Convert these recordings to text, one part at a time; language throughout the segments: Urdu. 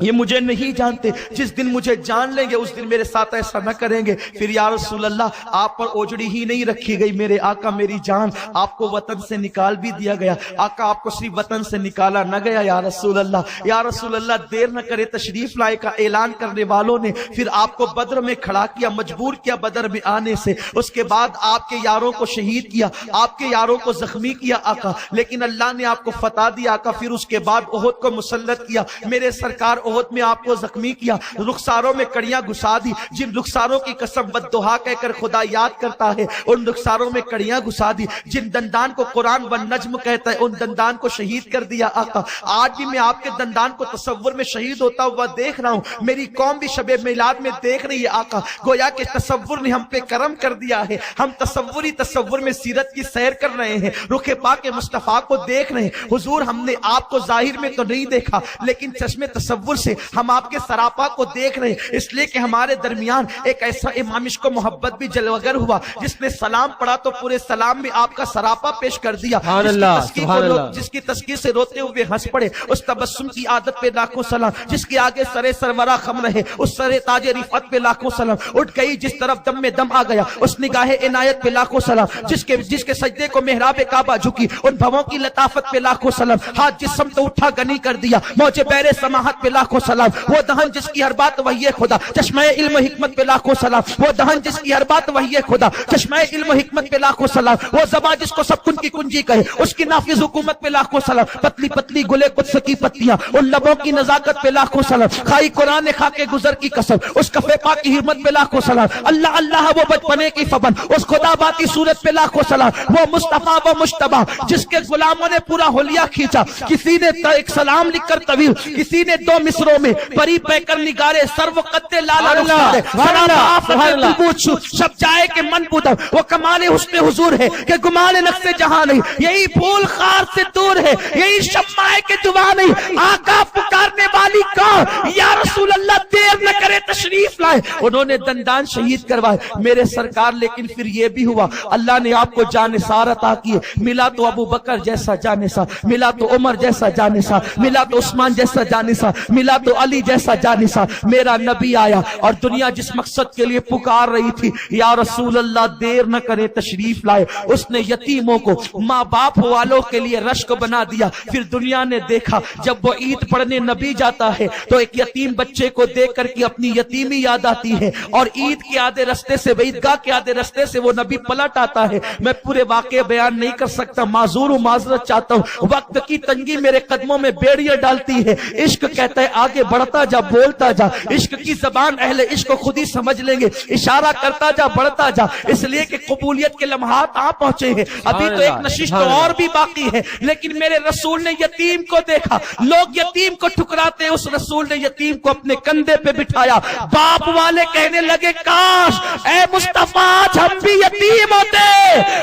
یہ مجھے نہیں جانتے، جس دن مجھے جان لیں گے اس دن میرے ساتھ ایسا نہ کریں گے۔ پھر یا رسول اللہ آپ پر اوجڑی ہی نہیں رکھی گئی، میرے آقا میری جان، آپ کو وطن سے نکال بھی دیا گیا۔ آقا آپ کو صرف وطن سے نکالا نہ گیا یا رسول اللہ، یا رسول اللہ دیر نہ کرے تشریف لائے کا اعلان کرنے والوں نے پھر آپ کو بدر میں کھڑا کیا، مجبور کیا بدر میں آنے سے۔ اس کے بعد آپ کے یاروں کو شہید کیا، آپ کے یاروں کو زخمی کیا آقا، لیکن اللہ نے آپ کو فتح دیا آقا۔ پھر اس کے بعد احد کو مسلط کیا، میرے سرکار احد میں آپ کو زخمی کیا، رخساروں میں کڑیاں گھسا دی، جن رخساروں کی قسم والدہا کہہ کر خدا یاد کرتا ہے ان رخساروں میں کڑیاں گھسا دی، جن دندان کو قرآن والنجم کہتا ہے ان دندان کو شہید کر دیا آقا۔ آج بھی میں آپ کے دندان کو تصور میں شہید ہوتا ہوا دیکھ رہا ہوں، میری قوم بھی شب میلاد میں دیکھ رہی ہے آقا۔ گویا کہ تصور نے ہم پہ کرم کر دیا ہے، ہم تصور میں سیرت کی سیر کر رہے ہیں، رخ پاک مصطفیٰ کو دیکھ رہے ہیں۔ حضور ہم نے آپ کو ظاہر میں تو نہیں دیکھا لیکن چشم تصور سے ہم آپ کے سراپا کو دیکھ رہے ہیں، اس لیے کہ ہمارے درمیان ایک ایسا امام عشق و محبت بھی جلوگر ہوا جس نے سلام پڑھا تو پورے سلام میں آپ کا سراپا پیش کر دیا، جس کی تسکین سے روتے ہوئے ہنس پڑے، اس تبسم کی عادت پہ لاکھوں سلام، جس کے آگے سرے سرورا خم رہے اس سرے تاج رفعت پہ لاکھوں سلام، اٹھ گئی جس طرف دم میں دم آ گیا اس نگاہ عنایت پہ لاکھوں سلام، جس کے سجدے کو محراب کعبہ جھکی ان بھووں کی لطافت پہ لاکھوں سلام، ہاتھ جس سمت اٹھا غنی کر دیا موجے بیر سماحت پہ لاکھوں سلام، وہ دہن جس کی ہر بات وحی خدا چشمہ علم و حکمت پہ لاکھوں سلام، وہ دہن جس کی ہر بات وحی خدا چشمہ علم و حکمت پہ لاکھوں سلام، وہ زبان جس کو سب کن کی کنجی کہے اس کی نافذ حکومت پہ لاکھوں سلام، پتلی پتلی گلے قدس کی پتیاں ان لبوں کی نزاکت پہ لاکھوں سلام، کھائی قرآن نے کھا کے گزر کی قسم اس کفے پاک کی حرمت پہ لاکھوں سلام، اللہ اللہ وہ بچپنے کی فبن اس خدا باتی صورت پہ لاکھوں سلام، وہ مصطفیٰ وہ مجتبیٰ جس کے غلاموں نے پورا حلیہ کھینچا، کسی نے ایک سلام لکھ کر طویل، کسی نے دو مصروں میں پری پہ کر نگارے سرو قد لالا رخسارے سلام آفت قلبوت شب جائے کہ من بودم، وہ کمال حسن حضور ہے کہ گمان نقص جہاں نہیں، یہی پھول خار سے دور ہے یہی شمع کے دعا نہیں، آقا پکارنے والی کون یا رسول اللہ دیر نہ کرے تشریف لائے، انہوں نے دندان شہید کروائے میرے سرکار۔ لیکن پھر یہ بھی ہوا اللہ نے آپ کو جانثار عطا کیے، ملا تو ابو بکر جیسا جانثار، ملا تو عمر جیسا جانثار، ملا تو عثمان جیسا جانثار، ملا تو علی جیسا جانثار، میرا نبی آیا اور دنیا جس مقصد کے لیے پکار رہی تھی یا رسول اللہ دیر نہ کرے تشریف لائے، اس نے یتیموں کو ماں باپ والوں کے لیے رشک بنا دیا۔ پھر دنیا نے دیکھا جب وہ عید پڑھنے نبی جاتا ہے تو ایک یتیم بچے کو دیکھ کر کے اپنی یتیمی یاد آتی ہے، اور عید کے آدھے رستے سے عیدگاہ کے آدھے رستے سے وہ نبی پلٹ آتا ہے۔ میں پورے واقعے بیان نہیں کر سکتا، معذور و معذرت چاہتا ہوں، وقت کی تنگی میرے قدموں میں بیڑیاں ڈالتی ہے۔ عشق کہتا ہے آگے بڑھتا جا بولتا جا، عشق کی زبان اہل عشق کو خود ہی سمجھ لیں گے، اشارہ کرتا جا بڑھتا جا، اس لیے کہ قبولیت کے لمحات آ پہنچے ہیں، ابھی تو ایک نشست اور بھی باقی ہے، لیکن میرے رسول نے یتیم کو دیکھا، لوگ یتیم کو ٹھکراتے، اس رسول نے یتیم کو اپنے کندھے پہ بٹھایا، باپ والے کہنے لگے کاش اے مصطفیٰ ہم بھی یتیم ہوتے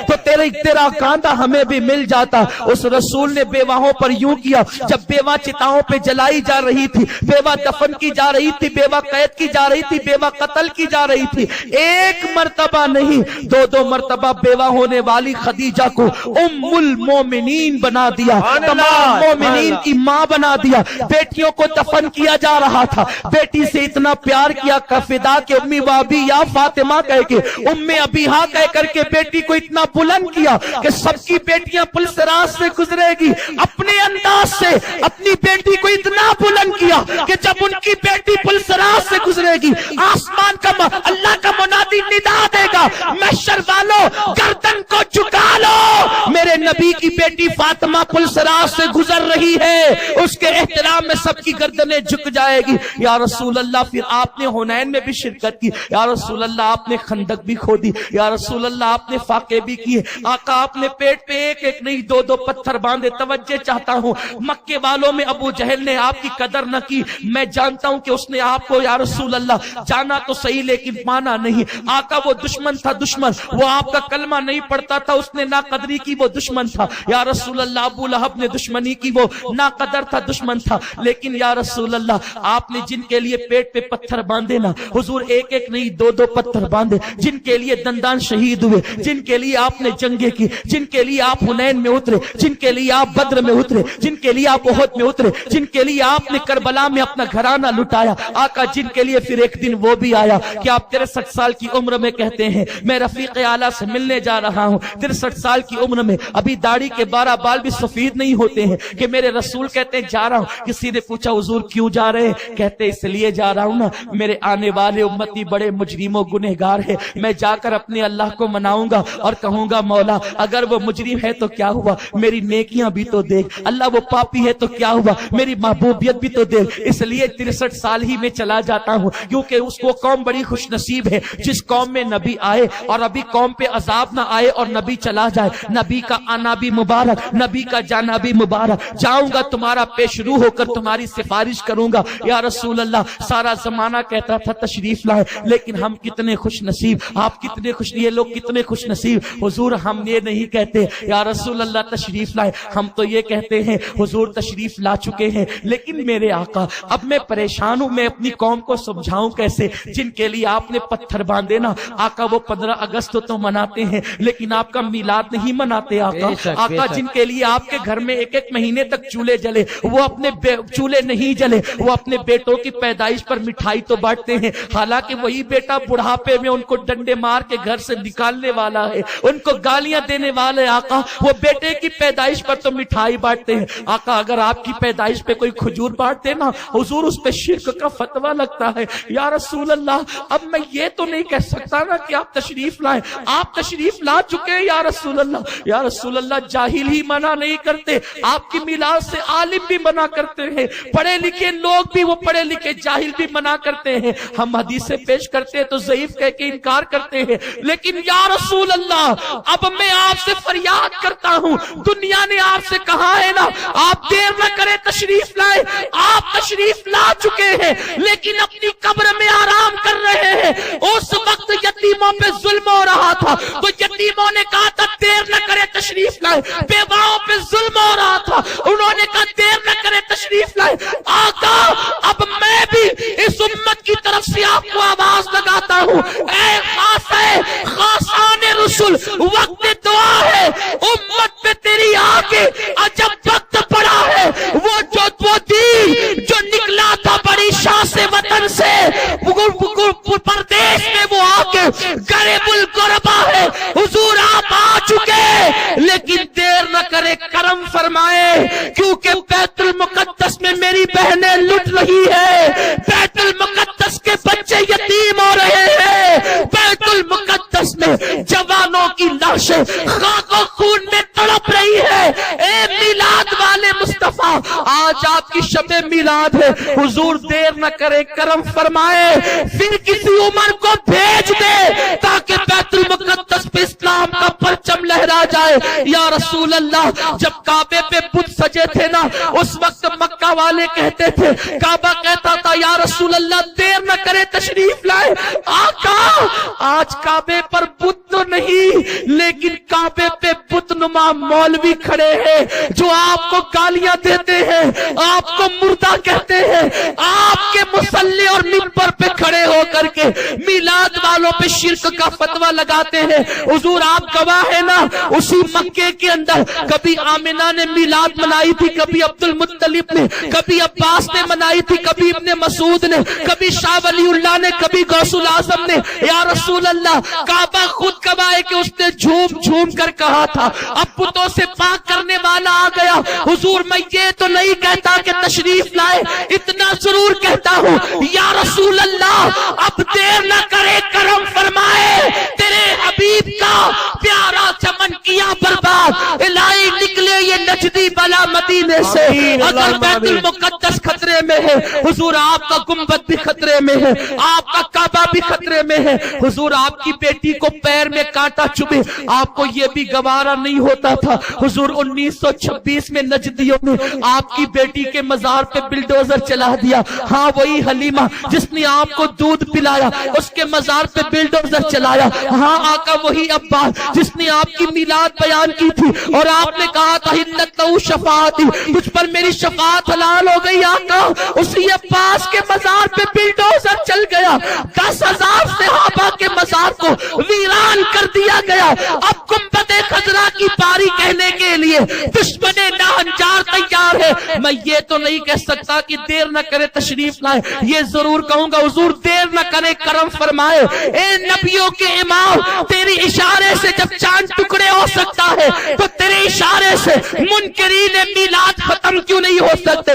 تو تیرا کاندھا ہمیں بھی مل جاتا۔ اس رسول نے بیواہوں پر یوں کیا، جب بیوہ چتاؤں پہ جلائی جا رہی تھی، بیوہ دفن کی جا رہی تھی، بیوہ قید کی جا رہی تھی، بیوہ قتل کی جا رہی تھی، ایک مرتبہ نہیں دو مرتبہ بیوہ ہونے والی خدیجہ کو ام المومنین بنا دیا، تمام مومنین کی ماں بنا دیا۔ بیٹیوں کو دفن کیا جا رہا تھا، بیٹی سے اتنا پیار کیا کہ فدا کے امی وابی یا فاطمہ کہہ کے ام ابیہا کہہ کر کے بیٹی کو اتنا بلند کیا کہ سب کی بیٹیاں پل سراج سے گزرے گی، اپنے انداز سے اپنی بیٹی کو اتنا بلند کیا کہ جب ان کی بیٹی پل سراج سے گزرے گی آسمان کا اللہ کا منادی ندا دے گا محشر والوں گردن کو جھکا لو، میرے نبی کی بیٹی فاطمہ پل سراج سے گزر رہی ہے، اس کے احترام میں سب کی گردنیں جھک جائے گی۔ یا رسول اللہ پھر آپ نے حنین میں بھی شرکت کی، یا رسول اللہ آپ نے خندق بھی کھودی، یا رسول اللہ آپ نے فاقے بھی کیے، آقا آپ نے پیٹ پہ ایک ایک نہیں دو پتھر باندھے۔ توجہ چاہتا ہوں، مکے والوں میں ابو جہل نے آپ کی قدر نہ کی، میں جانتا ہوں کہ اس نے آپ کو یا رسول اللہ جانا تو صحیح لیکن مانا نہیں، آقا وہ دشمن تھا، دشمن وہ آپ کا کلمہ نہیں پڑھتا تھا، اس نے نا قدری کی، وہ دشمن دشمن تھا یا رسول اللہ، ابو لہب نے دشمنی کی، وہ ناقدر تھا، دشمن تھا، لیکن یا رسول اللہ آپ نے جن کے لیے پیٹ پہ پتھر باندھے نا حضور، ایک ایک نہیں دو دو پتھر باندھے، جن کے لیے دندان شہید ہوئے، جن کے لیے آپ نے جنگیں کی، جن کے لیے آپ حنین میں اترے، جن کے لیے آپ بدر میں اترے، جن کے لیے آپ احد میں اترے، جن کے لیے آپ نے کربلا میں اپنا گھرانہ لٹایا آقا، جن کے لیے پھر ایک دن وہ بھی آیا کہ آپ 63 سال کی عمر میں کہتے ہیں میں رفیق اعلیٰ سے ملنے جا رہا ہوں، 63 سال کی عمر میں ابھی داڑھی کے 12 بال بھی سفید نہیں ہوتے ہیں کہ میرے رسول کہتے ہیں جا رہا ہوں۔ کسی نے پوچھا حضور کیوں جا رہے ہیں؟ کہتے اس لیے جا رہا ہوں نا، میرے آنے والے امتی بڑے مجرم و گنہگار ہے، میں جا کر اپنے اللہ کو مناؤں گا اور کہوں گا مولا اگر وہ مجرم ہے تو کیا ہوا، میری نیکیاں بھی تو دیکھ، اللہ وہ پاپی ہے تو کیا ہوا، میری محبوبیت بھی تو دیکھ، اس لیے 63 سال ہی میں چلا جاتا ہوں، کیونکہ اس کو قوم بڑی خوش نصیب ہے جس قوم میں نبی آئے اور ابھی قوم پہ عذاب نہ آئے اور نبی چلا جائے، نبی کا آنا بھی مبارک، نبی کا جانا بھی مبارک، جاؤں گا تمہارا پیش رو ہو کر تمہاری سفارش کروں گا یا رسول اللہ۔ سارا زمانہ کہتا تھا تشریف لائے، لیکن ہم کتنے خوش نصیب، آپ کتنے خوش، یہ لوگ کتنے خوش نصیب حضور، ہم یہ نہیں کہتے یا رسول اللہ تشریف لائے، ہم تو یہ کہتے ہیں حضور تشریف لا چکے ہیں، لیکن میرے آقا اب میں پریشان ہوں، میں اپنی قوم کو سمجھاؤں کیسے، جن کے لیے آپ نے پتھر باندھے نا آقا، وہ 15 اگست تو مناتے ہیں لیکن آپ کا میلاد نہیں مناتے آقا، آقا جن کے لیے آپ کے گھر میں ایک ایک مہینے تک چولہے جلے، وہ اپنے چولہے نہیں جلے، وہ اپنے بیٹوں کی پیدائش پر مٹھائی تو بانٹتے ہیں، حالانکہ وہی بیٹا بڑھاپے میں ان کو ڈنڈے مار کے گھر سے نکالنے والا ہے، ان کو گالیاں دینے والے آقا، وہ بیٹے کی پیدائش پر تو مٹھائی بانٹتے ہیں آقا، اگر آپ کی پیدائش پہ کوئی کھجور بانٹتے نا حضور اس پہ شرک کا فتویٰ لگتا ہے یا رسول اللہ۔ اب میں یہ تو نہیں کہہ سکتا نا کہ آپ تشریف لائیں، آپ تشریف لا چکے ہیں یا رسول اللہ، یا رسول اللہ جاہل ہی منع نہیں کرتے، آپ کی میلاد سے عالم بھی منع کرتے ہیں، پڑھے لکھے لوگ بھی، وہ پڑھے لکھے جاہل بھی منع کرتے ہیں، ہم حدیثیں پیش کرتے ہیں تو ضعیف کہہ کے انکار کرتے ہیں، لیکن یا رسول اللہ اب میں آپ سے فریاد کرتا ہوں، دنیا نے آپ سے کہا ہے نا آپ دیر نہ کریں تشریف لائے، آپ تشریف لا چکے ہیں لیکن اپنی قبر میں آرام کر رہے ہیں، اس وقت یتیموں پہ ظلم ہو رہا تھا تو یتیموں نے کہا تھا دیر نہ کرے تشریف لائے، بیواؤں پہ ظلم ہو رہا تھا انہوں نے کہا دیر نہ کرے تشریف لائے، آقا اب میں بھی اس امت کی طرف سے آپ کو آواز لگاتا ہوں، اے خاصان رسول وقت دعا ہے، امت پہ تیری آگے عجب وقت پڑا ہے، وہ دین جو نکلا تھا بڑی شان سے وطن سے پردیش میں وہ آگے غریب الغربا ہے، حضور آپ آ چکے لیکن دیر نہ کرے کرم فرمائے، کیونکہ بیت المقدس میں میری بہنیں لٹ رہی ہے، بیت المقدس کے بچے یتیم ہو رہے ہیں، بیت المقدس میں جوانوں کی لاشیں خاک و خون میں تڑپ رہی ہے، اے میلاد والے مصطفیٰ آج آپ کی شب میلاد ہے، حضور دیر نہ کرے کرم فرمائے، پھر کسی عمر کو بھیج دے تاکہ بیت المقدس پہ اسلام کا پرچم لہرا جائے یا رسول اللہ۔ جب کعبے پہ بت سجے تھے نا اس وقت مکہ والے کہتے تھے، کعبہ کہتا تھا یا رسول اللہ دیر نہ کرے تشریف لائے، آقا آج کعبے پر بت تو نہیں لیکن کعبے پہ بت نما مولوی کھڑے ہیں جو آپ کو گالیاں دیتے ہیں، آپ کو مردہ کہتے ہیں، آپ کے مصلی اور منبر پہ کھڑے ہو کر کے میلاد والوں پہ شرک کا فتویٰ لگاتے ہیں، حضور آپ گواہ ہیں نا، اسی مکے کے اندر کبھی آمنہ نے میلاد منائی تھی، کبھی عبد المطلب نے، کبھی عباس نے منائی تھی، کبھی ابن مسعود نے، کبھی شاہ ولی اللہ نے، کبھی غوث الاعظم نے، یا رسول اللہ کعبہ خود گواہ ہے کہ اس نے جھوم جھوم کر کہا تھا اب بتوں سے پاک کرنے والا آ گیا، حضور میں یہ تو نہیں کہتا کہ تشریف لائے، اتنا ضرور کہتا ہوں یا رسول اللہ اب دیر نہ کرے کرم فرمائے، تیرے حبیب کا پیارا چمن کیا برباد، الہی نکلے یہ نجدی بلا مدینے سے، اگر بیت المقدس خطرے میں ہے حضور آپ کا گنبد بھی خطرے میں ہے، آپ کا کعبہ بھی خطرے میں ہے، حضور آپ کی بیٹی کو پیر میں کانٹا چبھے آپ کو یہ بھی گوارا نہیں ہوتا تھا۔ حضور 1926 میں نجدیوں نے آپ کی بیٹی کے مزار پہ بلڈوزر چلا دیا۔ ہاں وہی حلیمہ جس نے آپ کو دودھ پلایا اس کے مزار پہ بلڈوزر چلایا۔ ہاں آقا وہی عباس جس نے آپ کی میلاد بیان کی تھی اور آپ نے کہا تھا حلت لہو شفاعتی، تجھ پر میری شفاعت حلال ہو گئی آقا، اسی عباس کے مزار پہ بلڈوزر چل گیا، 10,000 صحابہ کے مزار کو ویران کر دیا گیا۔ اب گنبد خضرا کی باری کہنے کے لیے دشمن ناہنجار تیار ہے۔ میں یہ تو نہیں کہہ سکتا کہ دیر نہ کرے تشریف لائے، یہ ضرور کہوں گا حضور دیر نہ کرے کرم فرمائے۔ اے نبیوں کے امام، تیری اشارے سے جب چاند ٹکڑے ہو سکتا ہے تو تیرے اشارے سے منکرین میلاد ختم کیوں نہیں ہو سکتے؟